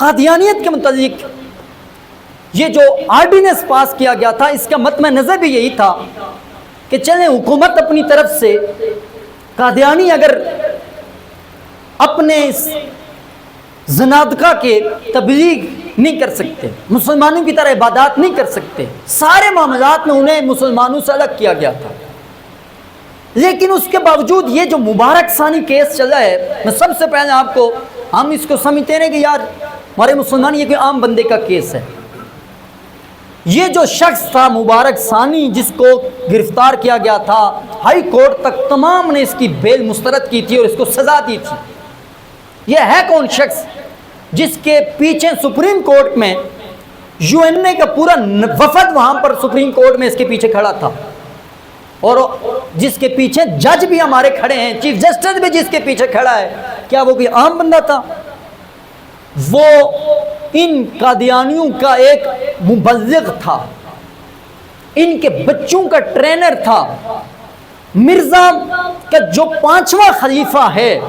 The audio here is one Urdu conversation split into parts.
قادیانیت کے متعلق یہ جو آرڈیننس پاس کیا گیا تھا، اس کا مطمع نظر بھی یہی تھا کہ چلیں حکومت اپنی طرف سے قادیانی اگر اپنے اس زنادقہ کے تبلیغ نہیں کر سکتے، مسلمانوں کی طرح عبادات نہیں کر سکتے، سارے معاملات میں انہیں مسلمانوں سے الگ کیا گیا تھا، لیکن اس کے باوجود یہ جو مبارک ثانی کیس چلا ہے، میں سب سے پہلے آپ کو، ہم اس کو سمجھتے ہیں کہ یار ہمارے مسلمان یہ کوئی عام بندے کا کیس ہے۔ یہ جو شخص تھا مبارک ثانی، جس کو گرفتار کیا گیا تھا، ہائی کورٹ تک تمام نے اس کی بیل مسترد کی تھی اور اس کو سزا دی تھی۔ یہ ہے کون شخص جس کے پیچھے سپریم کورٹ میں یو این اے کا پورا وفد وہاں پر سپریم کورٹ میں اس کے پیچھے کھڑا تھا، اور جس کے پیچھے جج بھی ہمارے کھڑے ہیں، چیف جسٹس بھی جس کے پیچھے کھڑا ہے، کیا وہ کوئی عام بندہ تھا؟ وہ ان قادیانیوں کا ایک مبلغ تھا، ان کے بچوں کا ٹرینر تھا۔ مرزا کا جو 5واں خلیفہ ہے،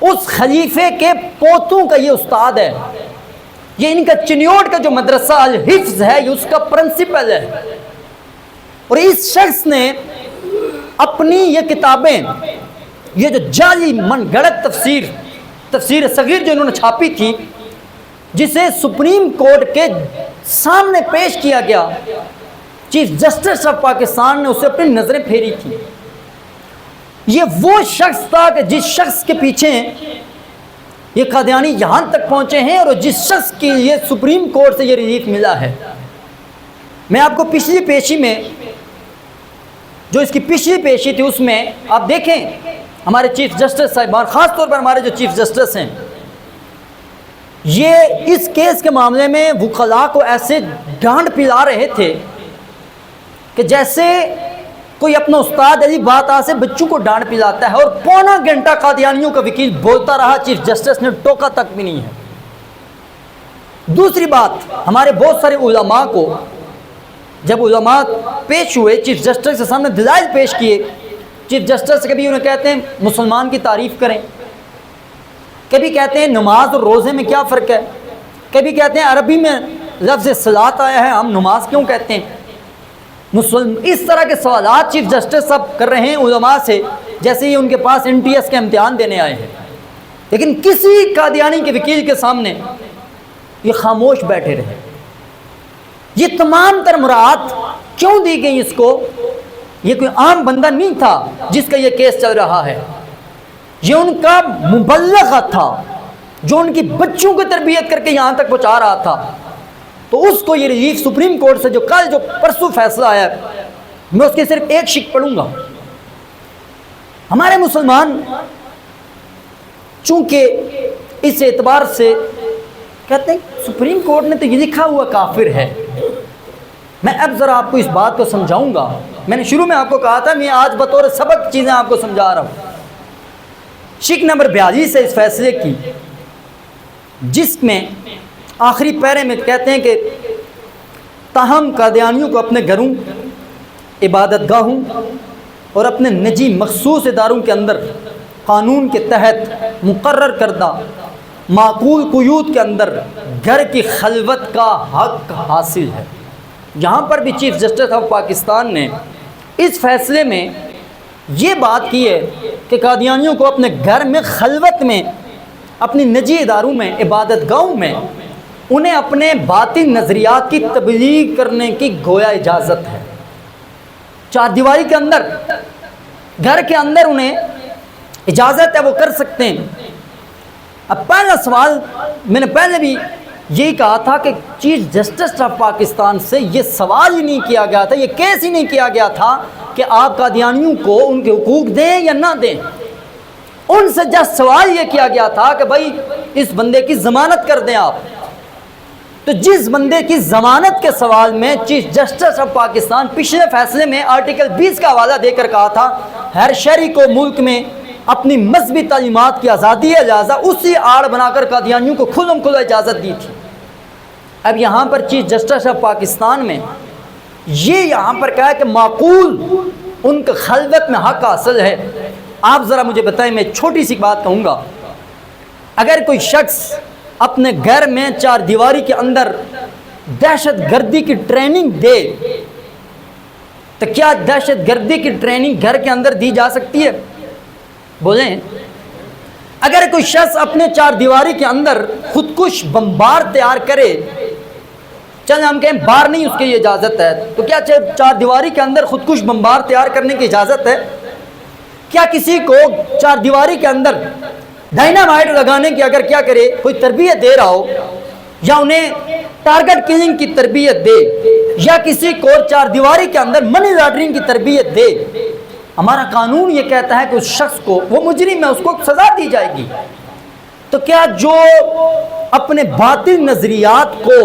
اس خلیفے کے پوتوں کا یہ استاد ہے، یہ ان کا چنیوٹ کا جو مدرسہ الحفظ ہے، یہ اس کا پرنسپل ہے۔ اور اس شخص نے اپنی یہ کتابیں، یہ جو جعلی من گڑت تفسیر صغیر جو انہوں نے چھاپی تھی، جسے سپریم کورٹ کے سامنے پیش کیا گیا، چیف جسٹس آف پاکستان نے اسے اپنی نظریں پھیری تھی۔ یہ وہ شخص تھا کہ جس شخص کے پیچھے یہ قادیانی یہاں تک پہنچے ہیں، اور جس شخص کی یہ سپریم کورٹ سے یہ ریلیف ملا ہے۔ میں آپ کو پچھلی پیشی میں، جو اس کی پچھلی پیشی تھی، اس میں آپ دیکھیں ہمارے چیف جسٹس صاحبان، خاص طور پر ہمارے جو چیف جسٹس ہیں، یہ اس کیس کے معاملے میں وکلاء کو ایسے ڈانٹ پلا رہے تھے کہ جیسے کوئی اپنا استاد علی بات سے بچوں کو ڈانٹ پلاتا ہے، اور پونا گھنٹہ قادیانیوں کا وکیل بولتا رہا، چیف جسٹس نے ٹوکا تک بھی نہیں ہے۔ دوسری بات، ہمارے بہت سارے علماء کو جب علماء پیش ہوئے چیف جسٹس کے سامنے دلائل پیش کیے، چیف جسٹس کبھی انہیں کہتے ہیں مسلمان کی تعریف کریں، کبھی کہتے ہیں نماز اور روزے میں کیا فرق ہے، کبھی کہتے ہیں عربی میں لفظ صلاۃ آیا ہے، ہم نماز کیوں کہتے ہیں۔ اس طرح کے سوالات چیف جسٹس صاحب کر رہے ہیں علماء سے، جیسے ہی ان کے پاس NTS کے امتحان دینے آئے ہیں، لیکن کسی قادیانی کے وکیل کے سامنے یہ خاموش بیٹھے رہے۔ یہ تمام تر مراعات کیوں دی گئی اس کو؟ یہ کوئی عام بندہ نہیں تھا جس کا یہ کیس چل رہا ہے، یہ ان کا مبلغ تھا جو ان کی بچوں کو تربیت کر کے یہاں تک پہنچا رہا تھا۔ تو اس کو یہ ریلیف سپریم کورٹ سے جو پرسوں فیصلہ آیا، میں اس کے صرف ایک شق پڑھوں گا۔ ہمارے مسلمان چونکہ اس اعتبار سے کہتے ہیں سپریم کورٹ نے تو یہ لکھا ہوا کافر ہے۔ میں اب ذرا آپ کو اس بات کو سمجھاؤں گا۔ میں نے شروع میں آپ کو کہا تھا میں آج بطور سبق چیزیں آپ کو سمجھا رہا ہوں۔ شق نمبر 42 ہے اس فیصلے کی، جس میں آخری پیرے میں کہتے ہیں کہ تاہم قادیانیوں کو اپنے گھروں، عبادت گاہوں اور اپنے نجی مخصوص اداروں کے اندر قانون کے تحت مقرر کردہ معقول قیود کے اندر گھر کی خلوت کا حق حاصل ہے۔ یہاں پر بھی چیف جسٹس آف پاکستان نے اس فیصلے میں یہ بات کی ہے کہ قادیانیوں کو اپنے گھر میں خلوت میں، اپنی نجی اداروں میں، عبادت گاہوں میں انہیں اپنے باطن نظریات کی تبلیغ کرنے کی گویا اجازت ہے۔ چار دیواری کے اندر، گھر کے اندر انہیں اجازت ہے، وہ کر سکتے ہیں۔ اب پہلا سوال میں نے پہلے بھی یہی کہا تھا کہ چیف جسٹس آف پاکستان سے یہ سوال ہی نہیں کیا گیا تھا، یہ کیس ہی نہیں کیا گیا تھا کہ آپ قادیانیوں کو ان کے حقوق دیں یا نہ دیں۔ ان سے جس سوال یہ کیا گیا تھا کہ بھائی اس بندے کی ضمانت کر دیں آپ۔ تو جس بندے کی ضمانت کے سوال میں چیف جسٹس آف پاکستان پچھلے فیصلے میں آرٹیکل 20 کا حوالہ دے کر کہا تھا ہر شہری کو ملک میں اپنی مذہبی تعلیمات کی آزادی ہے، لہٰذا اسی آڑ بنا کر قادیانیوں کو کھلم کھلا اجازت دی تھی۔ اب یہاں پر چیف جسٹس آف پاکستان میں یہ یہاں پر کہا ہے کہ معقول ان کا خلوت میں حق حاصل ہے۔ آپ ذرا مجھے بتائیں، میں چھوٹی سی بات کہوں گا، اگر کوئی شخص اپنے گھر میں چار دیواری کے اندر دہشت گردی کی ٹریننگ دے تو کیا دہشت گردی کی ٹریننگ گھر کے اندر دی جا سکتی ہے؟ بولیں. اگر کوئی شخص اپنے چار دیواری کے اندر خودکش بمبار تیار کرے، چل ہم کہیں بار نہیں اس کی اجازت ہے، تو کیا چار دیواری کے اندر خودکش بمبار تیار کرنے کی اجازت ہے؟ کیا کسی کو چار دیواری کے اندر ڈائنامائٹ لگانے کی اگر کیا کرے کوئی تربیت دے رہا ہو، یا انہیں ٹارگٹ کلنگ کی تربیت دے، یا کسی کو چار دیواری کے اندر منی لانڈرنگ کی تربیت دے، ہمارا قانون یہ کہتا ہے کہ اس شخص کو، وہ مجرم ہے، اس کو سزا دی جائے گی. تو کیا جو اپنے باطل نظریات کو،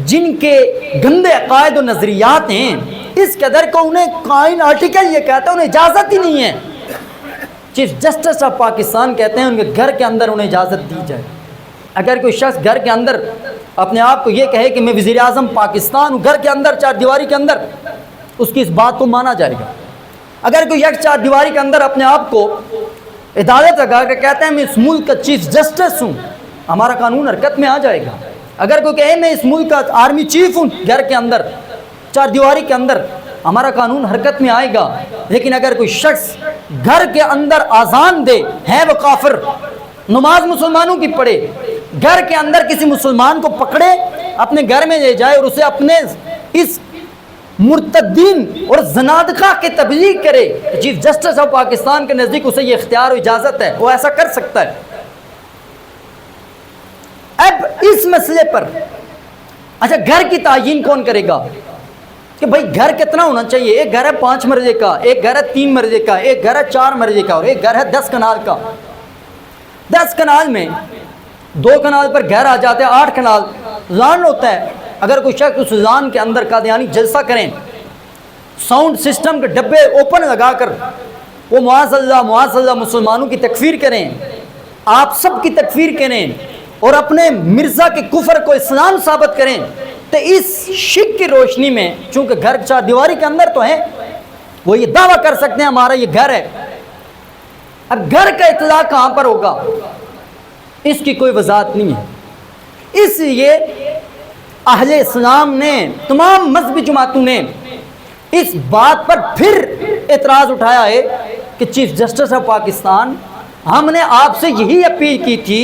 جن کے گندے عقائد و نظریات ہیں، اس قدر کو انہیں قائن آرٹیکل یہ کہتا ہے انہیں اجازت ہی نہیں ہے. چیف جسٹس آف پاکستان کہتے ہیں ان کے گھر کے اندر انہیں اجازت دی جائے. اگر کوئی شخص گھر کے اندر اپنے آپ کو یہ کہے کہ میں وزیر اعظم پاکستان ہوں، گھر کے اندر چار دیواری کے اندر، اس کی اس بات کو مانا جائے گا. اگر کوئی یک چار دیواری کے اندر اپنے آپ کو عدالت لگا کر کہتا ہے میں اس ملک کا چیف جسٹس ہوں، ہمارا قانون حرکت میں آ جائے گا. اگر کوئی کہے میں اس ملک کا آرمی چیف ہوں، گھر کے اندر چار دیواری کے اندر، ہمارا قانون حرکت میں آئے گا. لیکن اگر کوئی شخص گھر کے اندر اذان دے، ہے وہ کافر، نماز مسلمانوں کی پڑھے، گھر کے اندر کسی مسلمان کو پکڑے، اپنے گھر میں لے جائے اور اسے اپنے اس مرتدین اور زنادقہ کی تبلیغ کرے، چیف جسٹس آف پاکستان کے نزدیک اسے یہ اختیار و اجازت ہے، وہ ایسا کر سکتا ہے. اب اس مسئلے پر اچھا گھر کی تعیین کون کرے گا کہ بھائی گھر کتنا ہونا چاہیے؟ ایک گھر ہے 5 مرلے کا، ایک گھر ہے 3 مرلے کا، ایک گھر ہے 4 مرلے کا، اور ایک گھر ہے 10 کنال کا. 10 کنال میں 2 کنال پر گھر آ جاتے ہیں، 8 کنال لان ہوتا ہے. اگر کوئی شخص اس لان کے اندر قادیانی جلسہ کریں، ساؤنڈ سسٹم کے ڈبے اوپن لگا کر وہ معاذ اللہ مسلمانوں کی تکفیر کریں، آپ سب کی تکفیر کریں، اور اپنے مرزا کے کفر کو اسلام ثابت کریں، تو اس شک کی روشنی میں چونکہ گھر چار دیواری کے اندر تو ہیں، وہ یہ دعویٰ کر سکتے ہیں ہمارا یہ گھر ہے. اب گھر کا اطلاق کہاں پر ہوگا؟ اس کی کوئی وضاحت نہیں ہے. اس لیے اہل اسلام نے، تمام مذہبی جماعتوں نے اس بات پر پھر اعتراض اٹھایا ہے کہ چیف جسٹس آف پاکستان، ہم نے آپ سے یہی اپیل کی تھی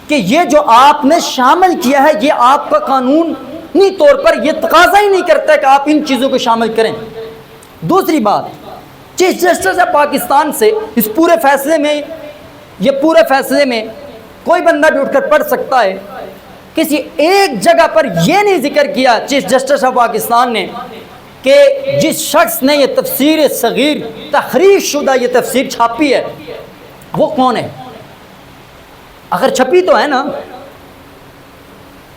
کہ یہ جو آپ نے شامل کیا ہے یہ آپ کا قانونی طور پر یہ تقاضا ہی نہیں کرتا ہے کہ آپ ان چیزوں کو شامل کریں. دوسری بات، چیف جسٹس آف پاکستان سے اس پورے فیصلے میں کوئی بندہ بھی اٹھ کر پڑھ سکتا ہے، کسی ایک جگہ پر یہ نہیں ذکر کیا چیف جسٹس آف پاکستان نے کہ جس شخص نے یہ تفسیر صغیر تحریف شدہ یہ تفسیر چھاپی ہے وہ کون ہے. اگر چھپی تو ہے نا،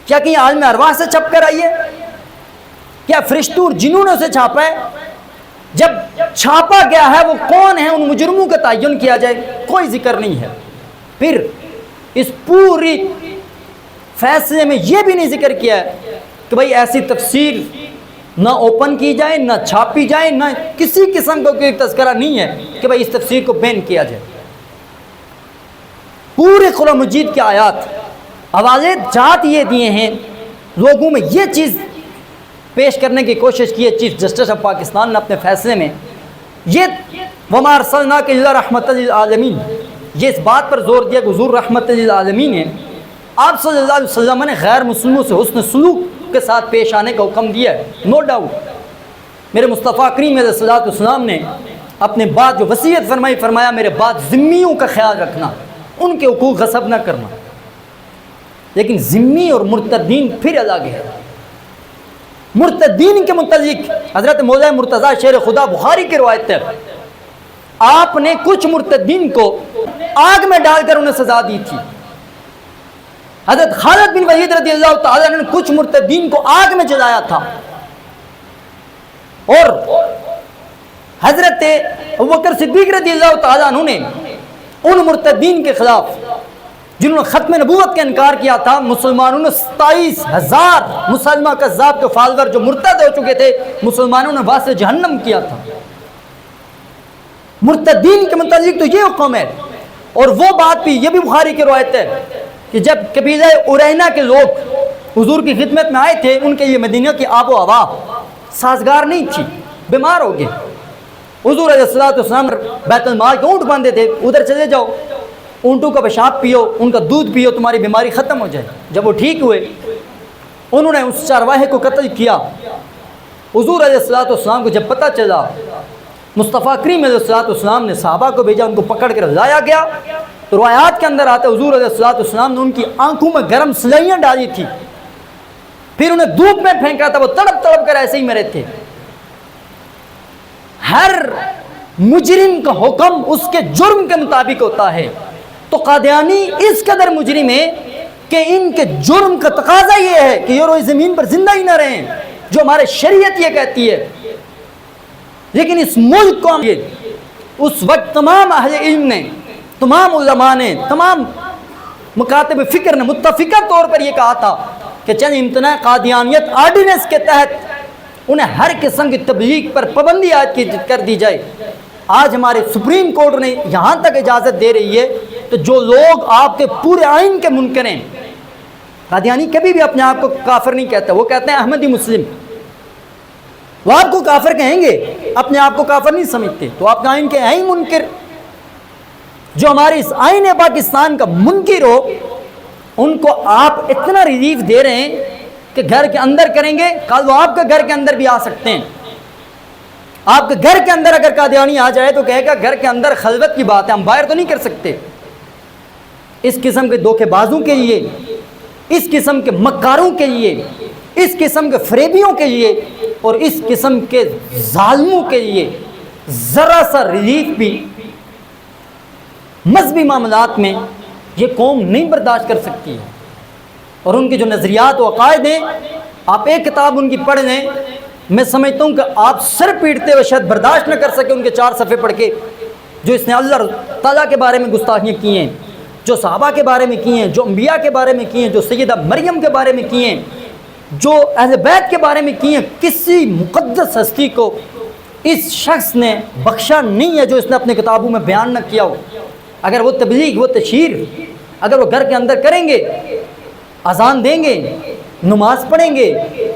کیا کہ عالم ارواح سے چھپ کر آئی ہے؟ کیا فرشتوں اور جنوں نے اسے چھاپا ہے؟ جب چھاپا گیا ہے وہ کون ہے، ان مجرموں کا تعین کیا جائے، کوئی ذکر نہیں ہے. پھر اس پوری فیصلے میں یہ بھی نہیں ذکر کیا ہے کہ بھائی ایسی تفسیر نہ اوپن کی جائے، نہ چھاپی جائے، نہ کسی قسم کا کوئی تذکرہ نہیں ہے کہ بھائی اس تفسیر کو بین کیا جائے. پورے قرآن مجید کی آیات حوالے جات یہ دیے ہیں، لوگوں میں یہ چیز پیش کرنے کی کوشش کی ہے چیف جسٹس آف پاکستان نے اپنے فیصلے میں. یہ وَمَا أَرْسَلْنَاكَ إِلَّا رَحْمَةً لِلْعَالَمِينَ، یہ اس بات پر زور دیا کہ حضور رحمت للعالمین ہے. آپ صلی اللہ علیہ وسلم نے غیر مسلموں سے حسن سلوک کے ساتھ پیش آنے کا حکم دیا ہے، نو ڈاؤٹ. میرے مصطفیٰ کریم علیہ الصلوۃ والسلام نے اپنے بعد جو وصیت فرمایا میرے بعد ذمیوں کا خیال رکھنا، ان کے حقوق غصب نہ کرنا. لیکن ذمی اور مرتدین پھر الگ ہے. مرتدین کے متعلق حضرت مولا مرتضیٰ شیر خدا بخاری کی روایت ہے، آپ نے کچھ مرتدین کو آگ میں ڈال کر انہیں سزا دی تھی. حضرت خالد بن ولید رضی اللہ تعالیٰ نے کچھ مرتدین کو آگ میں جلایا تھا، اور حضرت ابوبکر صدیق رضی اللہ تعالیٰ عنہ نے ان مرتدین کے خلاف جنہوں نے ختم نبوت کا انکار کیا تھا، مسلمانوں نے 27,000 مسلمہ کذاب کے فالور جو مرتد ہو چکے تھے، مسلمانوں نے واسطے جہنم کیا تھا. مرتدین کے متعلق تو یہ حکم ہے. اور وہ بات بھی، یہ بھی بخاری کی روایت ہے کہ جب قبیلہ ارینا کے لوگ حضور کی خدمت میں آئے تھے، ان کے یہ مدینہ کی آب و ہوا سازگار نہیں تھی، بیمار ہو گئے۔ حضور علیہ السلام بیت المال کے اونٹ باندھے تھے، ادھر چلے جاؤ، اونٹوں کا پیشاب پیو، ان کا دودھ پیو، تمہاری بیماری ختم ہو جائے۔ جب وہ ٹھیک ہوئے، انہوں نے اس چرواہے کو قتل کیا۔ حضور علیہ السلام کو جب پتہ چلا، مصطفیٰ کریم علیہ السلام نے صحابہ کو بھیجا، ان کو پکڑ کر لایا گیا۔ تو روایات کے اندر آتا ہے حضور علیہ السلام نے ان کی آنکھوں میں گرم سلائیاں ڈالی تھی، پھر انہیں دھوپ میں پھینکا تھا، وہ تڑپ تڑپ کر ایسے ہی مرے تھے۔ ہر مجرم کا حکم اس کے جرم کے مطابق ہوتا ہے، تو قادیانی اس قدر مجرم ہے کہ ان کے جرم کا تقاضا یہ ہے کہ یہ روئے زمین پر زندہ ہی نہ رہیں، جو ہمارے شریعت یہ کہتی ہے۔ لیکن اس ملک کو اس وقت تمام اہل علم نے، تمام علماء نے، تمام مکاتب فکر نے متفقہ طور پر یہ کہا تھا کہ چند امتناع قادیانیت آرڈیننس کے تحت انہیں ہر قسم کی تبلیغ پر پابندی عائد کر دی جائے۔ آج ہمارے سپریم کورٹ نے یہاں تک اجازت دے رہی ہے کہ جو لوگ آپ کے پورے آئین کے منکر ہیں، قادیانی کبھی بھی اپنے آپ کو کافر نہیں کہتا، وہ کہتے ہیں احمدی مسلم، وہ آپ کو کافر کہیں گے، اپنے آپ کو کافر نہیں سمجھتے، تو آپ کے آئین کے ہیں ہی منکر۔ جو ہمارے اس آئین پاکستان کا منکر ہو، ان کو آپ اتنا ریلیف دے رہے ہیں کہ گھر کے اندر کریں گے، کل وہ آپ کے گھر کے اندر بھی آ سکتے ہیں۔ آپ کے گھر کے اندر اگر قادیانی آ جائے تو کہے گا گھر کے اندر خلوت کی بات ہے، ہم باہر تو نہیں کر سکتے۔ اس قسم کے دھوکے بازوں کے لیے، اس قسم کے مکاروں کے لیے، اس قسم کے فریبیوں کے لیے اور اس قسم کے ظالموں کے لیے ذرا سا ریلیف بھی مذہبی معاملات میں یہ قوم نہیں برداشت کر سکتی ہے۔ اور ان کے جو نظریات و عقائد ہیں، آپ ایک کتاب ان کی پڑھ لیں، میں سمجھتا ہوں کہ آپ سر پیٹتے ہوئے شاید برداشت نہ کر سکے ان کے 4 صفحے پڑھ کے، جو اس نے اللہ تعالیٰ کے بارے میں گستاخیاں کی ہیں، جو صحابہ کے بارے میں کی ہیں، جو انبیاء کے بارے میں کی ہیں، جو سیدہ مریم کے بارے میں کی ہیں، جو اہل بیت کے بارے میں کی ہیں۔ کسی مقدس ہستی کو اس شخص نے بخشا نہیں ہے جو اس نے اپنے کتابوں میں بیان نہ کیا ہو۔ اگر وہ تبلیغ، وہ تشہیر اگر وہ گھر کے اندر کریں گے، اذان دیں گے، نماز پڑھیں گے،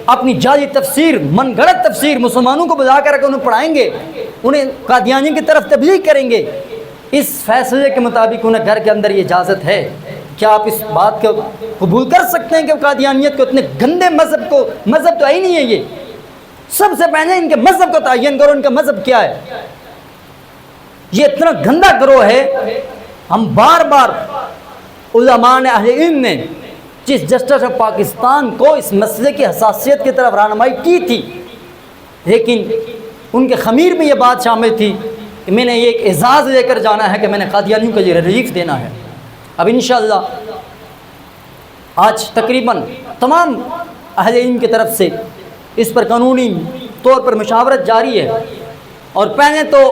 اپنی جعلی تفسیر، من گھڑت تفسیر مسلمانوں کو بلا کر انہیں پڑھائیں گے، انہیں قادیانی کی طرف تبلیغ کریں گے، اس فیصلے کے مطابق انہیں گھر کے اندر یہ اجازت ہے۔ کیا آپ اس بات کو قبول کر سکتے ہیں کہ قادیانیت کو اتنے گندے مذہب تو ہی نہیں ہے یہ؟ سب سے پہلے ان کے مذہب کو تعین کرو، ان کا مذہب کیا ہے؟ یہ اتنا گندا گروہ ہے۔ ہم بار بار علماء نے، اہل علم نے چیف جسٹس آف پاکستان کو اس مسئلے کی حساسیت کی طرف رہنمائی کی تھی، لیکن ان کے خمیر میں یہ بات شامل تھی کہ میں نے یہ ایک اعزاز لے کر جانا ہے کہ میں نے قادیانیوں کو یہ ریلیف دینا ہے۔ اب انشاءاللہ آج تقریباً تمام اہل علم کی طرف سے اس پر قانونی طور پر مشاورت جاری ہے، اور پہلے تو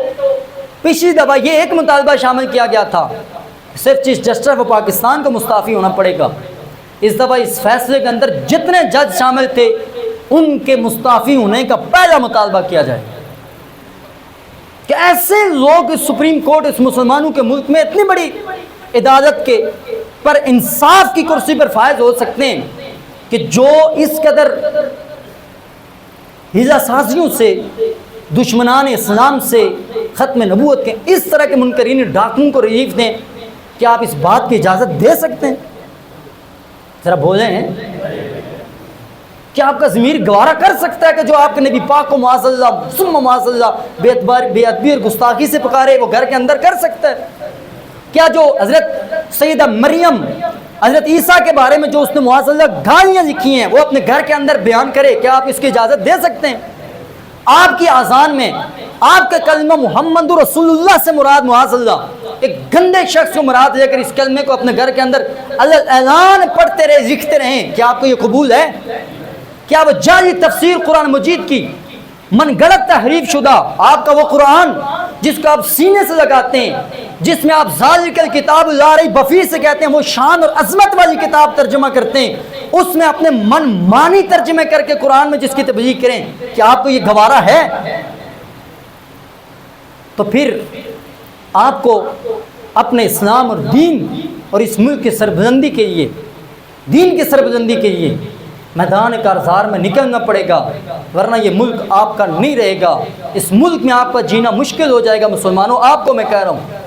پچھلی دفعہ یہ ایک مطالبہ شامل کیا گیا تھا، صرف چیف جسٹس آف پاکستان کو مستعفی ہونا پڑے گا۔ اس دفعہ اس فیصلے کے اندر جتنے جج شامل تھے ان کے مستعفی ہونے کا پہلا مطالبہ کیا جائے کہ ایسے لوگ اس سپریم کورٹ، اس مسلمانوں کے ملک میں اتنی بڑی عدالت کے پر انصاف کی کرسی پر فائز ہو سکتے ہیں کہ جو اس قدر ہیلا سازیوں سے، دشمنان اسلام سے، ختم نبوت کے اس طرح کے منکرین ڈاکوؤں کو ریلیف دیں۔ کیا آپ اس بات کی اجازت دے سکتے ہیں؟ ذرا بولیں ہیں، کیا آپ کا ضمیر گوارا کر سکتا ہے کہ جو آپ کے نبی پاک کو معاذ اللہ ثم معاذ اللہ بے ادبی اور گستاخی سے پکارے وہ گھر کے اندر کر سکتا ہے؟ کیا جو حضرت سیدہ مریم، حضرت عیسیٰ کے بارے میں جو اس نے معاذ اللہ گالیاں لکھی ہیں وہ اپنے گھر کے اندر بیان کرے؟ کیا آپ اس کی اجازت دے سکتے ہیں؟ آپ کی اذان میں آپ کا کلمہ محمد رسول اللہ سے مراد معاذ اللہ ایک گندے شخص کو مراد لے کر اس کلمے کو اپنے گھر کے اندر اعلان پڑھتے رہے، لکھتے رہیں، کیا آپ کو یہ قبول ہے؟ کیا وہ جعلی تفسیر قرآن مجید کی من گڑت تحریف شدہ آپ کا وہ قرآن جس کو آپ سینے سے لگاتے ہیں، جس میں آپ ذالک الکتاب لا ریب فیہ سے کہتے ہیں وہ شان اور عظمت والی کتاب ترجمہ کرتے ہیں، اس میں اپنے من مانی ترجمے کر کے قرآن میں جس کی تبلیغ کریں، کیا آپ کو یہ گوارا ہے؟ تو پھر آپ کو اپنے اسلام اور دین اور اس ملک کی سربلندی کے لیے، دین کی سربلندی کے لیے میدان کارزار میں نکلنا پڑے گا، ورنہ یہ ملک آپ کا نہیں رہے گا، اس ملک میں آپ کا جینا مشکل ہو جائے گا۔ مسلمانوں، آپ کو میں کہہ رہا ہوں